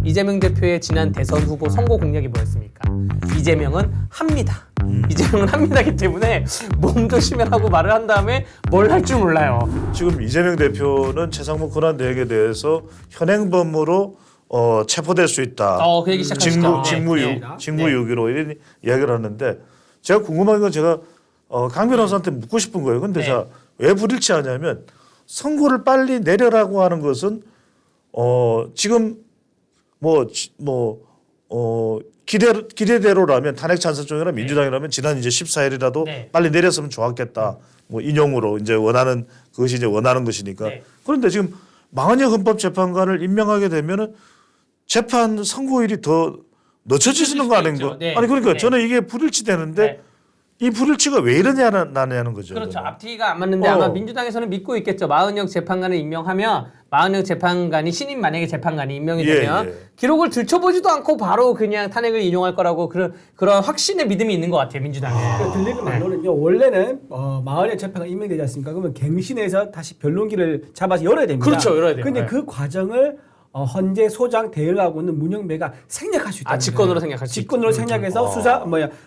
이재명 대표의 지난 대선 후보 선거 공약이 뭐였습니까? 이재명은 합니다. 이재명은 합니다기 때문에 몸 조심하라고 말을 한 다음에 뭘 할 줄 몰라요. 지금 이재명 대표는 최상목 권한대행에 대해서 현행범으로 체포될 수 있다. 그 얘기 시작하시죠. 직무유기로 이런 이야기를 하는데 제가 궁금한 건 제가 강 변호사한테 묻고 싶은 거예요. 근데 자, 왜 불일치하냐면 선고를 빨리 내려라고 하는 것은 지금 기대대로라면 탄핵 찬성 쪽이나 민주당이라면 지난 이제 14일이라도 빨리 내렸으면 좋았겠다. 뭐 인용으로 이제 원하는 그것이 이제 원하는 것이니까. 그런데 지금 망한영 헌법재판관을 임명하게 되면은 재판 선고일이 더 늦춰지는 거 아닌가? 아니 그러니까 저는 이게 불일치되는데 이 불일치가 왜 이러냐는 거죠. 그렇죠. 앞뒤가 안 맞는데 아마 민주당에서는 믿고 있겠죠. 마은영 재판관을 임명하면 마은영 재판관이 신임 만약에 재판관이 임명이 되면 기록을 들춰보지도 않고 바로 그냥 탄핵을 인용할 거라고 그런 확신의 믿음이 있는 것 같아요. 민주당에. 들리는 말로는요. 원래는 마은영 재판관 임명되지 않습니까? 그러면 갱신해서 다시 변론기를 잡아서 열어야 됩니다. 그렇죠. 열어야 돼요. 그런데 그 과정을 헌재 소장 대응하고는 문영배가 생략할 수 있다. 직권으로 생략할 수 직권으로 생략해서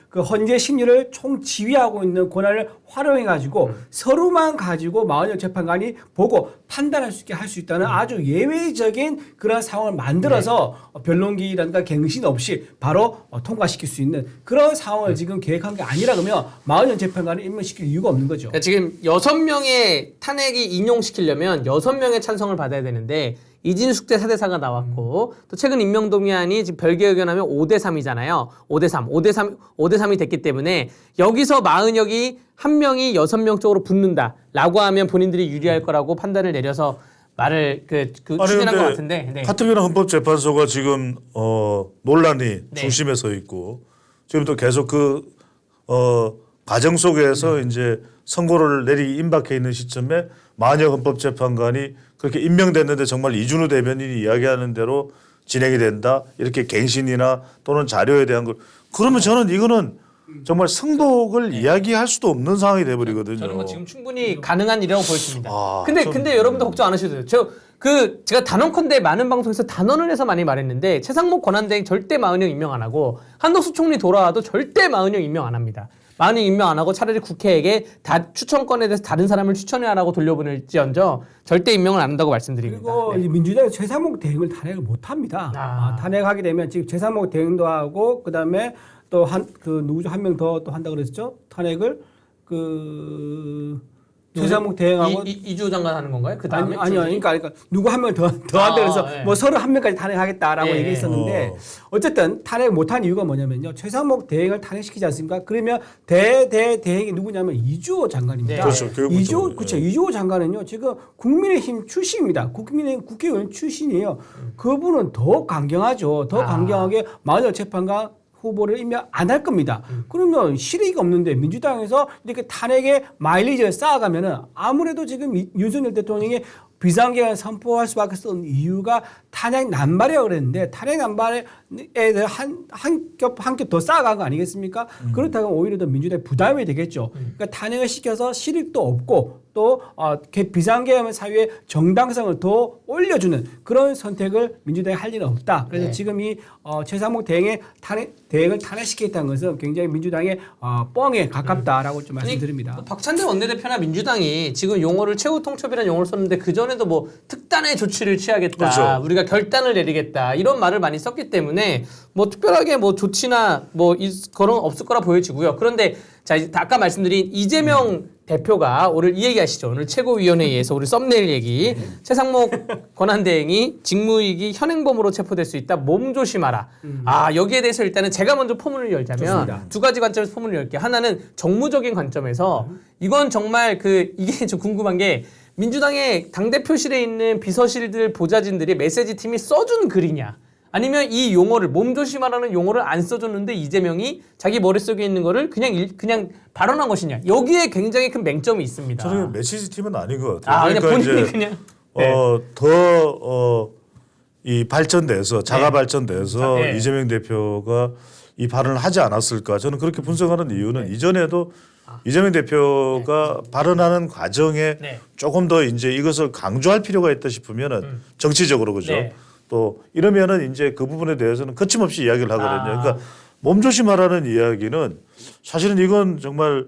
그 헌재 심리를 총지휘하고 있는 권한을 활용해 가지고 서류만 가지고 마은영 재판관이 보고 판단할 수 있게 할 수 있다는 아주 예외적인 그런 상황을 만들어서 변론기라든가 갱신 없이 바로 통과시킬 수 있는 그런 상황을 지금 계획한 게 아니라 그러면 마은영 재판관을 임명시킬 이유가 없는 거죠. 그러니까 지금 6명의 탄핵이 인용시키려면 6명의 찬성을 받아야 되는데 이진숙 대 사대사가 나왔고 또 최근 임명동의안이 지금 별개 의견하면 5대3이잖아요. 5대3이 됐기 때문에 여기서 마은혁이 한 명이 6명 쪽으로 붙는다라고 하면 본인들이 유리할 거라고 판단을 내려서 말을 추진한 것 같은데. 카트기나 헌법재판소가 지금 논란이 중심에 서 있고 지금 또 계속 과정 속에서 이제 선고를 임박해 있는 시점에 마은혁 헌법재판관이 그렇게 임명됐는데 정말 이준우 대변인이 이야기하는 대로 진행이 된다. 이렇게 갱신이나 또는 자료에 대한 걸 그러면 저는 이거는 정말 승복을 이야기할 수도 없는 상황이 돼 버리거든요. 저는 뭐 지금 충분히 가능한 일이라고 보여집니다. 근데 여러분도 걱정 안 하셔도 돼요. 제가 단언컨대 많은 방송에서 단언을 해서 많이 말했는데 최상목 권한대행 절대 마은영 임명 안 하고 한덕수 총리 돌아와도 절대 마은영 임명 안 합니다. 마은영 임명 안 하고 차라리 국회에게 추천권에 대해서 다른 사람을 추천해라고 돌려보낼지언정 절대 임명을 안 한다고 말씀드립니다. 그리고 민주당이 최상목 대행을 탄핵을 못 합니다. 탄핵하게 되면 지금 최상목 대행도 하고 그다음에 또 한 명 더 또 한다 그랬죠. 탄핵을 최상목 대행하고 이주 장관 하는 건가요? 그 다음에 아니요. 그러니까 누구 한 명 더 한다 그래서 뭐 서로 한 명까지 탄핵하겠다라고 얘기했었는데 어쨌든 탄핵 못한 이유가 뭐냐면요. 최상목 대행을 탄핵시키지 않습니까? 그러면 대행이 누구냐면 이주호 장관입니다. 그렇죠. 이주호 장관은요. 지금 국민의힘 출신입니다. 국민의힘 국회의원 출신이에요. 그분은 더 강경하죠. 더 강경하게 마은혁 재판관 후보를 임명 안 할 겁니다. 그러면 실익이 없는데 민주당에서 이렇게 탄핵의 마일리지를 쌓아가면은 아무래도 지금 윤석열 대통령이 비상계획을 선포할 수밖에 없는 이유가 탄핵 남발이라고 그랬는데 탄핵 남발에 대해 한 겹 더 쌓아간 거 아니겠습니까? 그렇다면 오히려 더 민주당에 부담이 되겠죠. 그러니까 탄핵을 시켜서 실익도 없고 또 비상계엄 사유의 정당성을 더 올려주는 그런 선택을 민주당이 할 일은 없다. 그래서 지금 이 최상목 대행을 탄핵시키겠다는 것은 굉장히 민주당의 뻥에 가깝다라고 좀 말씀드립니다. 박찬대 원내대표나 민주당이 지금 용어를 최후 통첩이라는 용어를 썼는데 그 전에도 뭐 특단의 조치를 취하겠다, 그렇죠. 우리가 결단을 내리겠다 이런 말을 많이 썼기 때문에 뭐 특별하게 뭐 조치나 뭐 그런 없을 거라 보여지고요. 그런데 자 아까 말씀드린 이재명 대표가 오늘 이 얘기하시죠. 오늘 최고위원회의에서 우리 썸네일 얘기. 최상목 권한대행이 직무이기 현행범으로 체포될 수 있다. 몸 조심하라. 여기에 대해서 일단은 제가 먼저 포문을 열자면 좋습니다. 두 가지 관점에서 포문을 열게요. 하나는 정무적인 관점에서 이건 정말 이게 좀 궁금한 게 민주당의 당대표실에 있는 비서실들 보좌진들이 메시지 팀이 써준 글이냐. 아니면 이 용어를 몸조심하라는 용어를 안 써줬는데 이재명이 자기 머릿속에 있는 거를 그냥 발언한 것이냐. 여기에 굉장히 큰 맹점이 있습니다. 저는 메시지 팀은 아닌 것 같아요. 그냥 본인이 그냥 이 발전돼서 자가 발전돼서 이재명 대표가 이 발언을 하지 않았을까. 저는 그렇게 분석하는 이유는 이전에도 이재명 대표가 발언하는 과정에 조금 더 이제 이것을 강조할 필요가 있다 싶으면은 정치적으로 그죠. 또 이러면은 이제 그 부분에 대해서는 거침없이 이야기를 하거든요. 그러니까 몸조심하라는 이야기는 사실은 이건 정말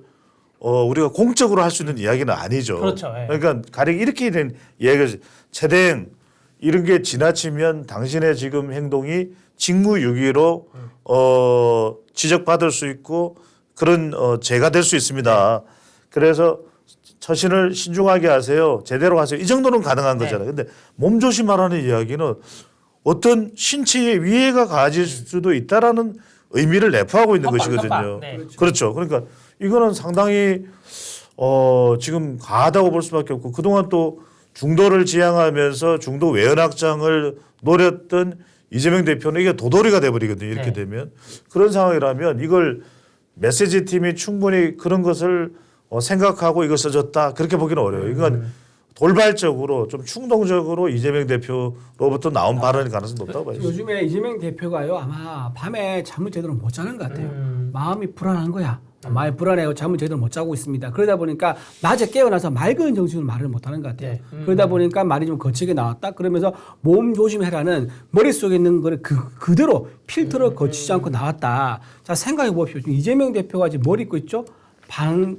우리가 공적으로 할 수 있는 이야기는 아니죠. 그렇죠. 예. 그러니까 가령 이렇게 된 이야기가 최대행 이런 게 지나치면 당신의 지금 행동이 직무유기로 지적받을 수 있고 그런 죄가 될 수 있습니다. 그래서 처신을 신중하게 하세요. 제대로 하세요. 이 정도는 가능한 거잖아요. 근데 몸조심하라는 이야기는 어떤 신체에 위해가 가해질 수도 있다라는 의미를 내포하고 있는 것이거든요. 네. 그렇죠. 그러니까 이거는 상당히 지금 가하다고 볼 수밖에 없고 그동안 또 중도를 지향하면서 중도 외연확장을 노렸던 이재명 대표는 이게 도돌이가 돼버리거든요. 이렇게 되면 그런 상황이라면 이걸 메시지 팀이 충분히 그런 것을 생각하고 이걸 써줬다 그렇게 보기는 어려워요. 이건 돌발적으로 좀 충동적으로 이재명 대표로부터 나온 발언일 가능성이 높다고 봐요. 요즘에 이재명 대표가요 아마 밤에 잠을 제대로 못 자는 것 같아요. 마음이 불안한 거야. 마음이 불안해요. 잠을 제대로 못 자고 있습니다. 그러다 보니까 낮에 깨어나서 맑은 정신으로 말을 못하는 것 같아요. 그러다 보니까 말이 좀 거칠게 나왔다. 그러면서 몸 조심해라는 머릿속에 있는 거를 그대로 필터를 거치지 않고 나왔다. 자 생각해 보십시오. 지금 이재명 대표가 지금 뭘 입고 있죠?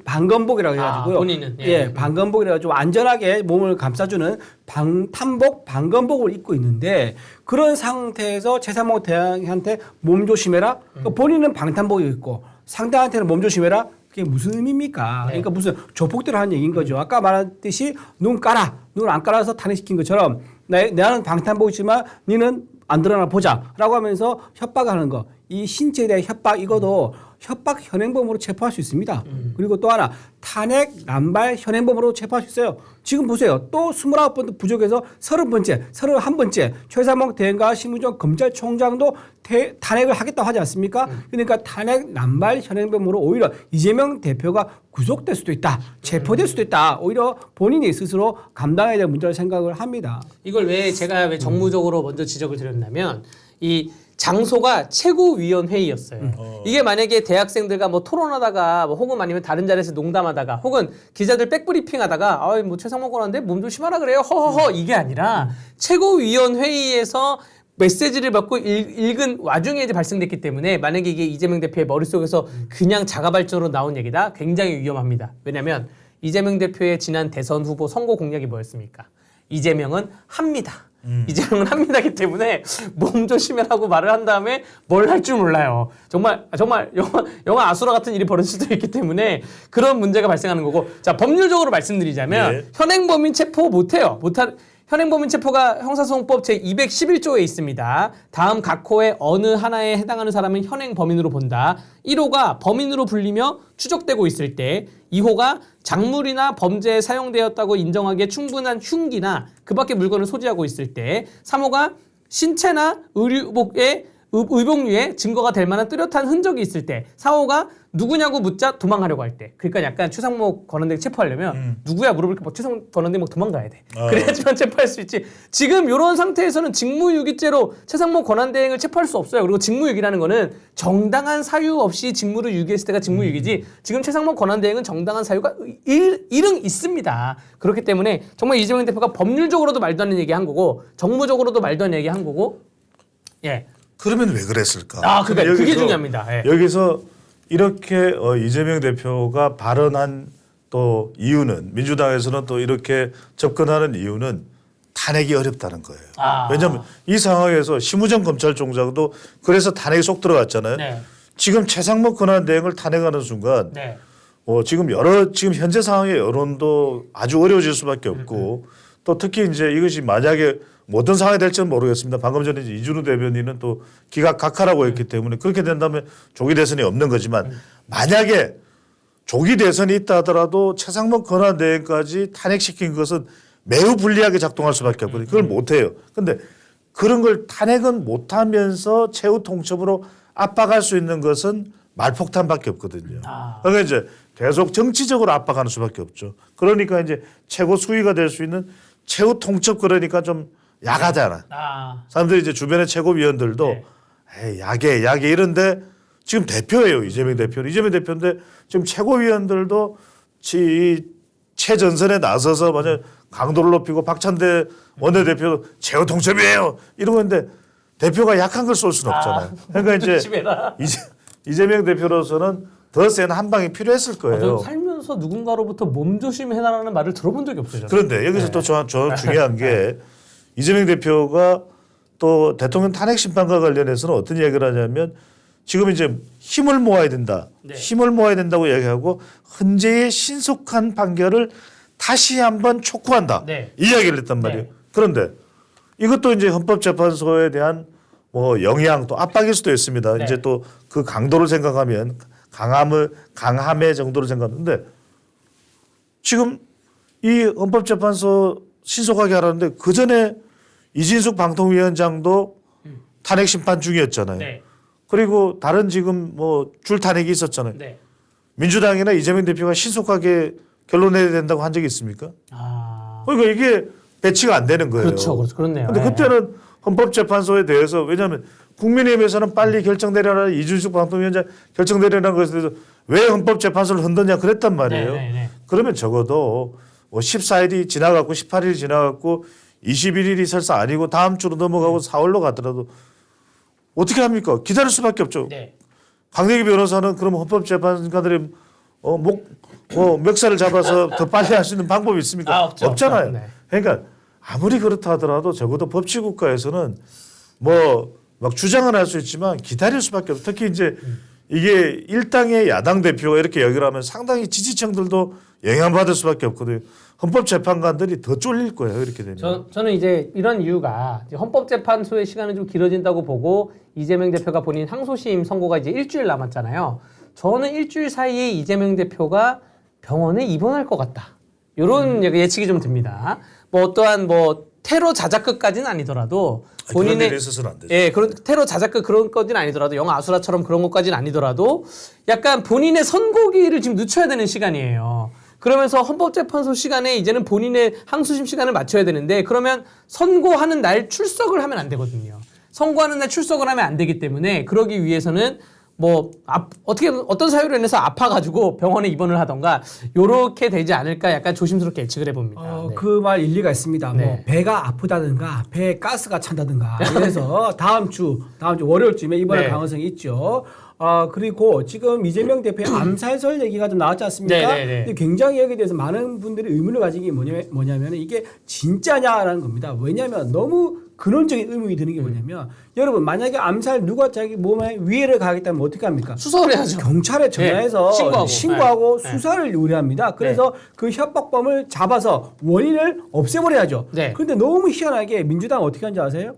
방검복이라고 해가지고요. 본인은 방검복이라 가지고 안전하게 몸을 감싸주는 방탄복, 방검복을 입고 있는데 그런 상태에서 최상목 대왕한테 몸 조심해라. 그러니까 본인은 방탄복이 있고 상대한테는 몸 조심해라. 그게 무슨 의미입니까? 그러니까 무슨 조폭대로 하는 얘기인 거죠. 아까 말했듯이 눈 깔아, 눈을 안 깔아서 탄핵시킨 것처럼 나는 방탄복이지만 니는 안 드러나 보자라고 하면서 협박하는 거. 이 신체에 대한 협박 이것도 협박 현행범으로 체포할 수 있습니다. 그리고 또 하나 탄핵 남발 현행범으로 체포할 수 있어요. 지금 보세요. 또 29번 부족해서 30번째, 31번째 최상목 대행과 심우정 검찰총장도 탄핵을 하겠다고 하지 않습니까? 그러니까 탄핵 남발 현행범으로 오히려 이재명 대표가 구속될 수도 있다. 체포될 수도 있다. 오히려 본인이 스스로 감당해야 될 문제를 생각을 합니다. 이걸 제가 왜 정무적으로 먼저 지적을 드렸냐면 이 장소가 최고위원회의였어요. 이게 만약에 대학생들과 뭐 토론하다가 혹은 아니면 다른 자리에서 농담하다가 혹은 기자들 백브리핑하다가 뭐 최상목 권한데 몸 조심하라 그래요. 허허허 이게 아니라 최고위원회의에서 메시지를 받고 읽은 와중에 이제 발생됐기 때문에 만약에 이게 이재명 대표의 머릿속에서 그냥 자가발전으로 나온 얘기다 굉장히 위험합니다. 왜냐하면 이재명 대표의 지난 대선 후보 선거 공약이 뭐였습니까? 이재명은 합니다. 이재명은 합니다기 때문에 몸 조심해라고 말을 한 다음에 뭘 할 줄 몰라요. 정말 영화 아수라 같은 일이 벌어질 수도 있기 때문에 그런 문제가 발생하는 거고. 자, 법률적으로 말씀드리자면 현행범인 체포 못해요. 현행범인 체포가 형사소송법 제211조에 있습니다. 다음 각 호의 어느 하나에 해당하는 사람은 현행범인으로 본다. 1호가 범인으로 불리며 추적되고 있을 때, 2호가 작물이나 범죄에 사용되었다고 인정하기에 충분한 흉기나 그 밖의 물건을 소지하고 있을 때, 3호가 신체나 의복류에 증거가 될 만한 뚜렷한 흔적이 있을 때, 4호가 누구냐고 묻자 도망하려고 할 때. 그러니까 약간 최상목 권한대행 체포하려면 누구야 물어볼까 뭐 최상목 권한대행 막 도망가야 돼. 그래야지만 체포할 수 있지. 지금 이런 상태에서는 직무유기죄로 최상목 권한대행을 체포할 수 없어요. 그리고 직무유기라는 거는 정당한 사유 없이 직무를 유기했을 때가 직무유기지. 지금 최상목 권한대행은 정당한 사유가 일응 있습니다. 그렇기 때문에 정말 이재명 대표가 법률적으로도 말도 안 되는 얘기 한 거고 정무적으로도 말도 안 되는 얘기 한 거고. 예. 그러면 왜 그랬을까? 그게 중요합니다. 예. 여기서 이렇게 이재명 대표가 발언한 또 이유는 민주당에서는 또 이렇게 접근하는 이유는 탄핵이 어렵다는 거예요. 왜냐하면 이 상황에서 심우정 검찰총장도 그래서 탄핵이 쏙 들어갔잖아요. 네. 지금 최상목 권한대행을 탄핵하는 순간 지금 현재 상황의 여론도 아주 어려워질 수밖에 없고 또 특히 이제 이것이 만약에 어떤 상황이 될지는 모르겠습니다. 방금 전에 이준우 대변인은 또 기각각하라고 했기 때문에 그렇게 된다면 조기 대선이 없는 거지만 만약에 조기 대선이 있다 하더라도 최상목 권한대행까지 탄핵시킨 것은 매우 불리하게 작동할 수밖에 없거든요. 그걸 못해요. 그런데 그런 걸 탄핵은 못하면서 최후 통첩으로 압박할 수 있는 것은 말폭탄밖에 없거든요. 그러니까 이제 계속 정치적으로 압박하는 수밖에 없죠. 그러니까 이제 최고 수위가 될 수 있는 최후 통첩 그러니까 좀 야가잖아. 사람들이 이제 주변의 최고위원들도 에이, 야게 이런데 지금 대표예요. 이재명 대표는. 이재명 대표인데 지금 최고위원들도 최전선에 나서서 만약 강도를 높이고 박찬대 원내대표 제어 동점이에요 이런 건데 대표가 약한 걸 쏠 수는 없잖아요. 그러니까 이제 조심해라. 이재명 대표로서는 더 센 한 방이 필요했을 거예요. 저는 살면서 누군가로부터 몸조심해라라는 말을 들어본 적이 없어요. 저는. 그런데 여기서 또 저는 중요한 게 이재명 대표가 또 대통령 탄핵 심판과 관련해서는 어떤 이야기를 하냐면 지금 이제 힘을 모아야 된다. 네. 힘을 모아야 된다고 이야기하고 헌재의 신속한 판결을 다시 한번 촉구한다. 네. 이 이야기를 했단 말이에요. 네. 그런데 이것도 이제 헌법재판소에 대한 뭐 영향 또 압박일 수도 있습니다. 네. 이제 또 그 강도를 생각하면 강함의 정도를 생각하는데 지금 이 헌법재판소 신속하게 하라는데 그 전에 이진숙 방통위원장도 탄핵 심판 중이었잖아요. 네. 그리고 다른 지금 뭐 줄 탄핵이 있었잖아요. 네. 민주당이나 이재명 대표가 신속하게 결론 내야 된다고 한 적이 있습니까? 아. 그러니까 이게 배치가 안 되는 거예요. 그렇죠. 그렇네요. 근데 그때는 헌법재판소에 대해서 왜냐하면 국민의힘에서는 빨리 결정 내려라 이준숙 방통위원장 결정 내려라는 것에 대해서 왜 헌법재판소를 흔드냐 그랬단 말이에요. 네. 그러면 적어도 뭐 14일이 지나갔고 18일이 지나갔고 21일이 설사 아니고 다음 주로 넘어가고 4월로 가더라도 어떻게 합니까? 기다릴 수밖에 없죠. 네. 강대기 변호사는 그럼 헌법재판관들의 멱살을 잡아서 더 빨리 할 수 있는 방법이 있습니까? 없죠. 없잖아요. 네. 그러니까 아무리 그렇다 하더라도 적어도 법치국가에서는 뭐 막 주장을 할 수 있지만 기다릴 수밖에 없어요. 특히 이제 이게 일당의 야당 대표가 이렇게 얘기를 하면 상당히 지지층들도 영향받을 수밖에 없거든요. 헌법재판관들이 더 쫄릴 거예요. 이렇게 되면. 저는 이제 이런 이유가 이제 헌법재판소의 시간은 좀 길어진다고 보고 이재명 대표가 본인 항소심 선고가 이제 일주일 남았잖아요. 저는 일주일 사이에 이재명 대표가 병원에 입원할 것 같다. 이런 예측이 좀 듭니다. 뭐 어떠한 뭐 테러 자작극까지는 아니더라도 본인의 그런 일이 있어서는 안 되죠. 예, 그런 테러 자작극 그런 것까지는 아니더라도 영화 아수라처럼 그런 것까지는 아니더라도 약간 본인의 선고기를 지금 늦춰야 되는 시간이에요. 그러면서 헌법재판소 시간에 이제는 본인의 항소심 시간을 맞춰야 되는데 그러면 선고하는 날 출석을 하면 안 되거든요. 선고하는 날 출석을 하면 안 되기 때문에 그러기 위해서는 뭐 어떻게 어떤 사유로 인해서 아파가지고 병원에 입원을 하던가 요렇게 되지 않을까 약간 조심스럽게 예측을 해봅니다. 네. 그 말 일리가 있습니다. 네. 뭐 배가 아프다든가 배에 가스가 찬다든가 그래서 다음 주 월요일쯤에 입원할 네. 가능성이 있죠. 그리고 지금 이재명 대표의 암살설 얘기가 좀 나왔지 않습니까? 네. 근데 굉장히 여기에 대해서 많은 분들이 의문을 가진 게 뭐냐면 이게 진짜냐라는 겁니다. 왜냐하면 너무 근원적인 의문이 드는 게 뭐냐면 여러분 만약에 암살 누가 자기 몸에 위해를 가하겠다면 어떻게 합니까? 수사를 해야죠. 경찰에 전화해서 네, 신고하고. 네. 수사를 의뢰합니다. 그래서 그 협박범을 잡아서 원인을 없애버려야죠. 네. 그런데 너무 희한하게 민주당은 어떻게 하는지 아세요?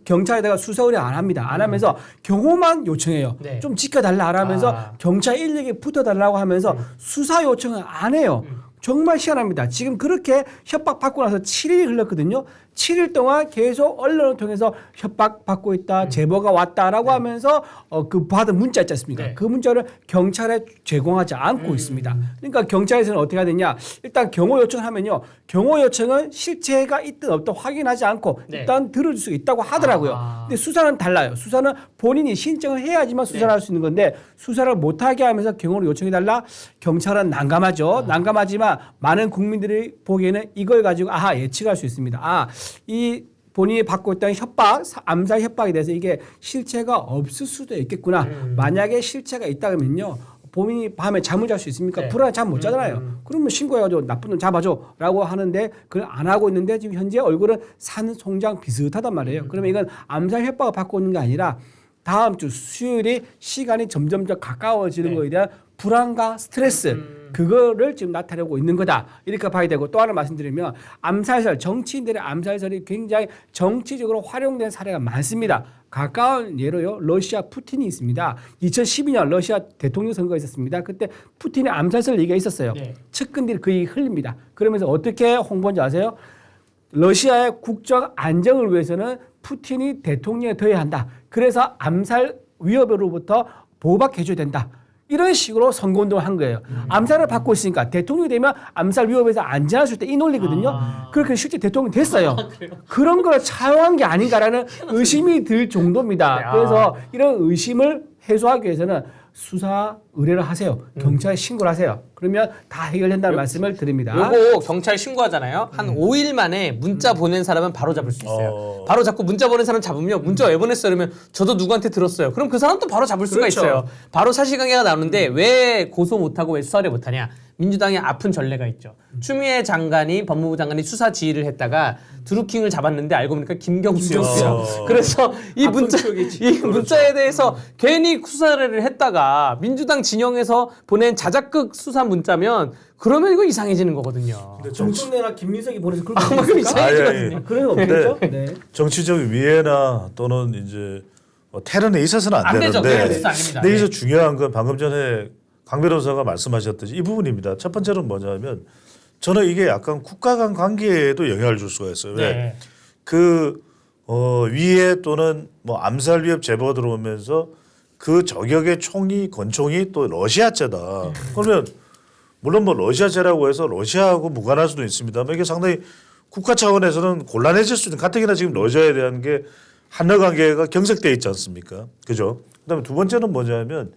경찰에다가 수사 의뢰 안 합니다. 안 하면서 경호만 요청해요. 네. 좀 지켜달라 안 하면서 경찰 인력이 붙어달라고 하면서 수사 요청을 안 해요. 정말 희한합니다. 지금 그렇게 협박받고 나서 7일이 흘렀거든요. 7일 동안 계속 언론을 통해서 협박받고 있다, 제보가 왔다라고 하면서 그 받은 문자 있지 않습니까? 네. 그 문자를 경찰에 제공하지 않고 있습니다. 그러니까 경찰에서는 어떻게 해야 되냐? 일단 경호 요청을 하면요. 경호 요청은 실체가 있든 없든 확인하지 않고 네. 일단 들어줄 수 있다고 하더라고요. 근데 수사는 달라요. 수사는 본인이 신청을 해야지만 수사를 할 수 있는 건데 수사를 못하게 하면서 경호를 요청해달라? 경찰은 난감하죠. 난감하지만 많은 국민들이 보기에는 이걸 가지고 예측할 수 있습니다. 이 본인이 받고 있던 협박, 암살 협박에 대해서 이게 실체가 없을 수도 있겠구나. 만약에 실체가 있다 그러면요. 본인이 밤에 잠을 잘 수 있습니까? 네. 불안해 잠 못 자잖아요. 그러면 신고해가지고 나쁜 놈 잡아줘 라고 하는데 그걸 안 하고 있는데 지금 현재 얼굴은 산송장 비슷하단 말이에요. 그러면 이건 암살 협박을 받고 있는 게 아니라 다음 주 수요일이 시간이 점점 더 가까워지는 거에 대한 불안과 스트레스 그거를 지금 나타내고 있는 거다 이렇게 봐야 되고 또 하나 말씀드리면 암살설 정치인들의 암살설이 굉장히 정치적으로 활용된 사례가 많습니다. 가까운 예로요 러시아 푸틴이 있습니다. 2012년 러시아 대통령 선거가 있었습니다. 그때 푸틴의 암살설 얘기가 있었어요. 네. 측근들이 그 얘기 흘립니다. 그러면서 어떻게 홍보한지 아세요? 러시아의 국적 안정을 위해서는 푸틴이 대통령에 더해야 한다. 그래서 암살 위협으로부터 보호받게 해줘야 된다. 이런 식으로 선거운동을 한 거예요. 암살을 받고 있으니까 대통령이 되면 암살 위협에서 안전할 수 있다. 이 논리거든요. 그렇게 실제 대통령이 됐어요. 그런 걸 차용한 게 아닌가라는 의심이 들 정도입니다. 그래서 이런 의심을 해소하기 위해서는 수사 의뢰를 하세요. 경찰에 신고를 하세요. 그러면 다 해결된다는 말씀을 드립니다. 요거 경찰 신고하잖아요. 한 5일 만에 문자 보낸 사람은 바로 잡을 수 있어요. 바로 잡고 문자 보낸 사람 잡으면 문자 왜 보냈어요? 그러면 저도 누구한테 들었어요. 그럼 그 사람 또 바로 잡을 수가 그렇죠. 있어요. 바로 사실관계가 나오는데 왜 고소 못하고 왜 수사를 못하냐? 민주당의 아픈 전례가 있죠. 추미애 장관이 법무부 장관이 수사 지휘를 했다가 드루킹을 잡았는데 알고 보니까 김경수였어요. 그래서 이 아픈 문자 추억이지. 이 문자에 대해서 괜히 수사를 했다가 민주당 진영에서 보낸 자작극 수사 문자면 그러면 이거 이상해지는 거거든요. 정청래나 김민석이 보내서 그렇게 그럼 했습니까? 이상해지거든요. 그런 거 없겠죠? 네. 정치적 위해나 또는 이제 테러에 있어서는 안 안 되죠. 되는데 그건 진짜 아닙니다. 근데 네. 여기서 중요한 건 방금 전에 강 변호사가 말씀하셨듯이 이 부분입니다. 첫 번째는 뭐냐면 저는 이게 약간 국가 간 관계에도 영향을 줄 수가 있어요. 왜? 네. 그 위해 또는 뭐 암살 위협 제보가 들어오면서 그 저격의 총이 권총이 또 러시아제다. 그러면 물론 뭐 러시아제라고 해서 러시아하고 무관할 수도 있습니다만 이게 상당히 국가 차원에서는 곤란해질 수 있는 가뜩이나 지금 러시아에 대한 게 한러 관계가 경색돼 있지 않습니까? 그죠? 그다음에 두 번째는 뭐냐면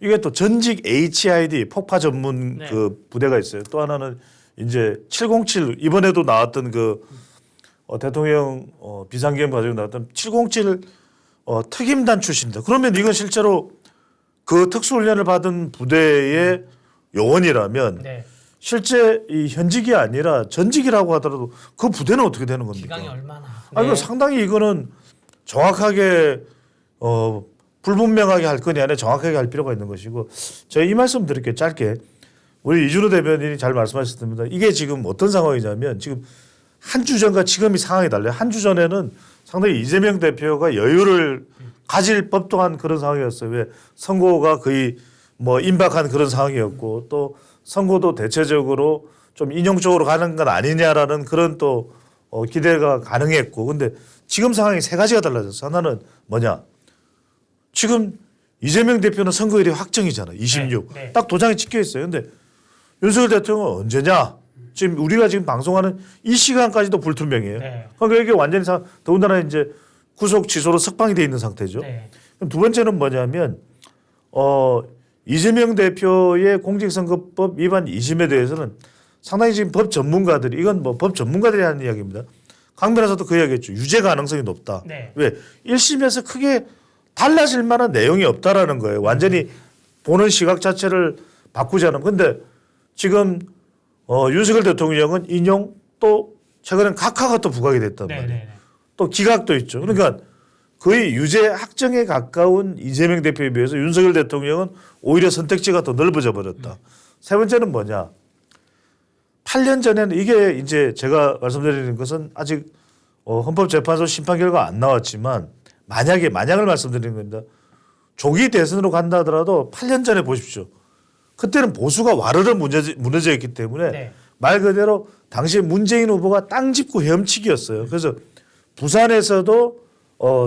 이게 또 전직 HID 폭파 전문 네. 그 부대가 있어요. 또 하나는 이제 707 이번에도 나왔던 그 대통령 비상계엄 과정에 나왔던 707 특임단 출신이다. 그러면 이건 실제로 그 특수훈련을 받은 부대의 요원이라면 네. 실제 이 현직이 아니라 전직이라고 하더라도 그 부대는 어떻게 되는 겁니까? 기강이 얼마나? 아니 그 상당히 이거는 정확하게 불분명하게 할 건이 아니라 정확하게 할 필요가 있는 것이고 제가 이 말씀 드릴게요. 짧게. 우리 이준호 대변인이 잘 말씀하셨습니다. 이게 지금 어떤 상황이냐면 지금 한 주 전과 지금이 상황이 달라요. 한 주 전에는 상당히 이재명 대표가 여유를 가질 법도한 그런 상황이었어요. 왜 선거가 거의 뭐 임박한 그런 상황이었고 또 선거도 대체적으로 좀 인용적으로 가는 건 아니냐라는 그런 또 기대가 가능했고 근데 지금 상황이 세 가지가 달라졌어요. 하나는 뭐냐? 지금 이재명 대표는 선거일이 확정이잖아. 26. 네. 딱 도장이 찍혀 있어요. 근데 윤석열 대통령은 언제냐? 지금 우리가 지금 방송하는 이 시간까지도 불투명해요. 네. 그러니까 이게 완전히 더군다나 이제 구속 취소로 석방이 돼 있는 상태죠. 네. 그럼 두 번째는 뭐냐면 이재명 대표의 공직선거법 위반 2심에 대해서는 상당히 지금 법 전문가들이 이건 뭐 법 전문가들이 하는 이야기입니다. 강 변호사도 그 이야기했죠. 유죄 가능성이 높다. 네. 왜 1심에서 크게 달라질 만한 내용이 없다라는 거예요. 완전히 보는 시각 자체를 바꾸지 않으면. 근데 지금 윤석열 대통령은 인용 또 최근엔 각하가 또 부각이 됐단 네. 말이에요. 네. 또 기각도 있죠. 그러니까 거의 유죄 확정에 가까운 이재명 대표에 비해서 윤석열 대통령은 오히려 선택지가 더 넓어져 버렸다. 세 번째는 뭐냐. 8년 전에는 이게 이제 제가 말씀드리는 것은 아직 헌법재판소 심판 결과 안 나왔지만 만약을 말씀드리는 겁니다. 조기 대선으로 간다 하더라도 8년 전에 보십시오. 그때는 보수가 와르르 무너져 있기 때문에 네. 말 그대로 당시 문재인 후보가 땅 짚고 헤엄치기였어요. 그래서 부산에서도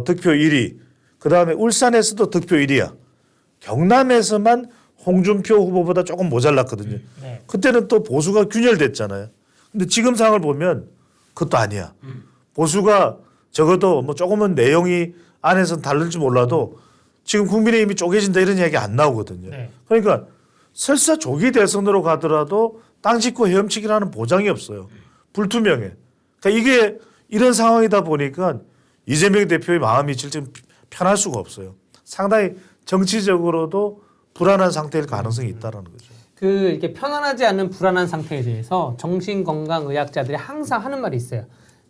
득표 1위, 그다음에 울산에서도 득표 1위야. 경남에서만 홍준표 후보보다 조금 모자랐거든요. 네. 그때는 또 보수가 균열됐잖아요. 근데 지금 상황을 보면 그것도 아니야. 보수가 적어도 뭐 조금은 내용이 안에서는 다를지 몰라도 지금 국민의힘이 쪼개진다 이런 이야기 안 나오거든요. 네. 그러니까 설사 조기 대선으로 가더라도 땅 짚고 헤엄치기라는 보장이 없어요. 불투명해. 그러니까 이게 이런 상황이다 보니까 이재명 대표의 마음이 지금 편할 수가 없어요. 상당히 정치적으로도 불안한 상태일 가능성이 있다는 거죠. 그 이렇게 편안하지 않은 불안한 상태에 대해서 정신건강의학자들이 항상 하는 말이 있어요.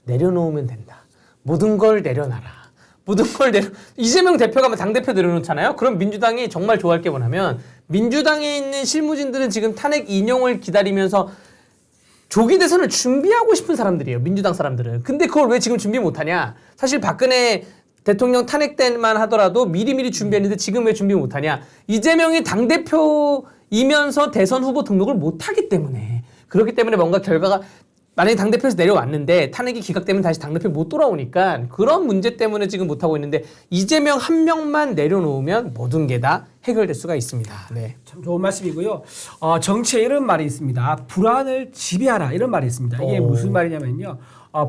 내려놓으면 된다. 모든 걸 내려놔라. 모든 걸 이재명 대표가 당대표 내려놓잖아요. 그럼 민주당이 정말 좋아할 게 뭐냐면 민주당에 있는 실무진들은 지금 탄핵 인용을 기다리면서 조기 대선을 준비하고 싶은 사람들이에요. 민주당 사람들은. 근데 그걸 왜 지금 준비 못하냐. 사실 박근혜 대통령 탄핵 때만 하더라도 미리미리 준비했는데 지금 왜 준비 못하냐. 이재명이 당대표이면서 대선 후보 등록을 못하기 때문에. 그렇기 때문에 뭔가 결과가 만약에 당대표에서 내려왔는데 탄핵이 기각되면 다시 당대표 못 돌아오니까 그런 문제 때문에 지금 못하고 있는데 이재명 한 명만 내려놓으면 모든 게 다 해결될 수가 있습니다. 네. 참 좋은 말씀이고요. 정치에 이런 말이 있습니다. 불안을 지배하라 이런 말이 있습니다. 이게 무슨 말이냐면요.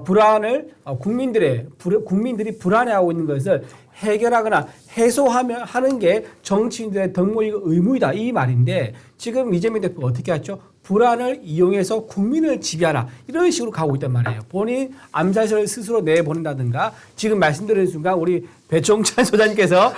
불안을 국민들이 불안해하고 있는 것을 해결하거나 해소하는 게 정치인들의 덕목이고 의무이다 이 말인데 지금 이재명 대표가 어떻게 했죠? 불안을 이용해서 국민을 지배하라 이런 식으로 가고 있단 말이에요. 본인 암살서를 스스로 내보낸다든가 지금 말씀드린 순간 우리 배종찬 소장님께서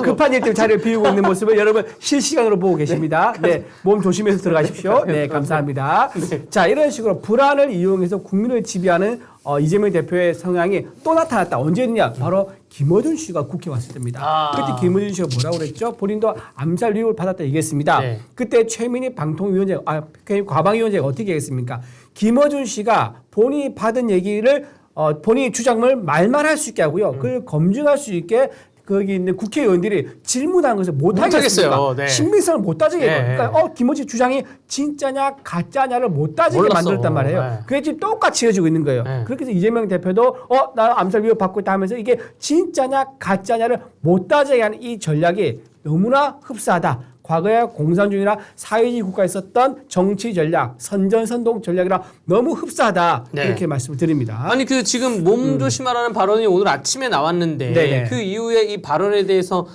급한 일 때문에 자리를 비우고 있는 모습을 여러분 실시간으로 보고 계십니다. 네, 몸 조심해서 들어가십시오. 네, 감사합니다. 자, 이런 식으로 불안을 이용해서 국민을 지배하는 이재명 대표의 성향이 또 나타났다. 언제냐? 바로 김어준 씨가 국회에 왔을 때입니다. 그때 김어준 씨가 뭐라고 그랬죠? 본인도 암살 유혹을 받았다 얘기했습니다. 네. 그때 최민희 과방위원장이 어떻게 했습니까? 김어준 씨가 본인이 받은 얘기를 본인의 주장을 말만 할 수 있게 하고요. 그걸 검증할 수 있게 거기 있는 국회의원들이 질문하는 것을 못하겠어요. 네. 신빙성을 못 따지게 해요. 네. 그러니까 김어준 주장이 진짜냐 가짜냐를 못 따지게 몰랐어. 만들었단 말이에요. 네. 그게 지금 똑같이 이어지고 있는 거예요. 네. 그렇게 해서 이재명 대표도 나 암살 위협 받고 있다 하면서 이게 진짜냐 가짜냐를 못 따지게 하는 이 전략이 너무나 흡사하다. 과거에 공산주의나 사회주의 국가에 썼던 정치 전략, 선전선동 전략이랑 너무 흡사하다. 네. 이렇게 말씀을 드립니다. 아니 그 지금 몸 조심하라는 발언이 오늘 아침에 나왔는데 네네. 그 이후에 이 발언에 대해서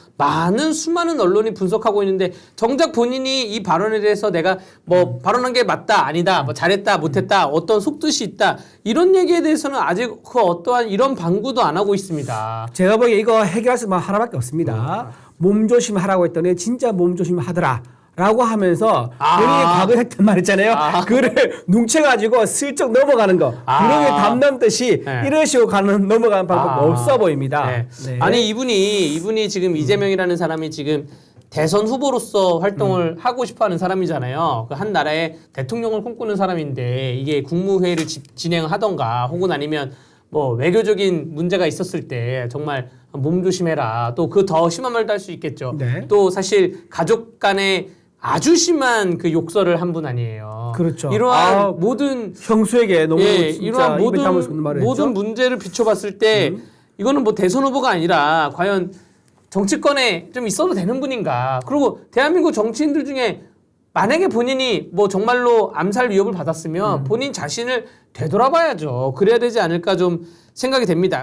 수많은 언론이 분석하고 있는데 정작 본인이 이 발언에 대해서 내가 뭐 발언한 게 맞다 아니다 뭐 잘했다 못했다 어떤 속뜻이 있다 이런 얘기에 대해서는 아직 그 어떠한 이런 방구도 안 하고 있습니다. 제가 보기에 이거 해결할 수 하나밖에 없습니다. 몸조심 하라고 했더니 진짜 몸조심 하더라. 라고 하면서 본인이 과거에 했던 말 있잖아요. 그를 뭉쳐가지고 슬쩍 넘어가는 거. 구렁이 담 넘듯이 네. 이런 식으로 넘어가는 방법 없어 보입니다. 네. 네. 아니 이분이 지금 이재명이라는 사람이 지금 대선 후보로서 활동을 하고 싶어하는 사람이잖아요. 그 한 나라의 대통령을 꿈꾸는 사람인데 이게 국무회의를 진행하던가 혹은 아니면 뭐 외교적인 문제가 있었을 때 정말 몸 조심해라. 또 그 더 심한 말도 할 수 있겠죠. 네. 또 사실 가족 간에 아주 심한 그 욕설을 한 분 아니에요. 그렇죠. 이러한 모든 형수에게 너무 진짜 이러한 입에 담을 수 없는 말을 모든 했죠. 문제를 비춰봤을 때 이거는 뭐 대선 후보가 아니라 과연 정치권에 좀 있어도 되는 분인가. 그리고 대한민국 정치인들 중에 만약에 본인이 뭐 정말로 암살 위협을 받았으면 본인 자신을 되돌아봐야죠. 그래야 되지 않을까 좀 생각이 됩니다.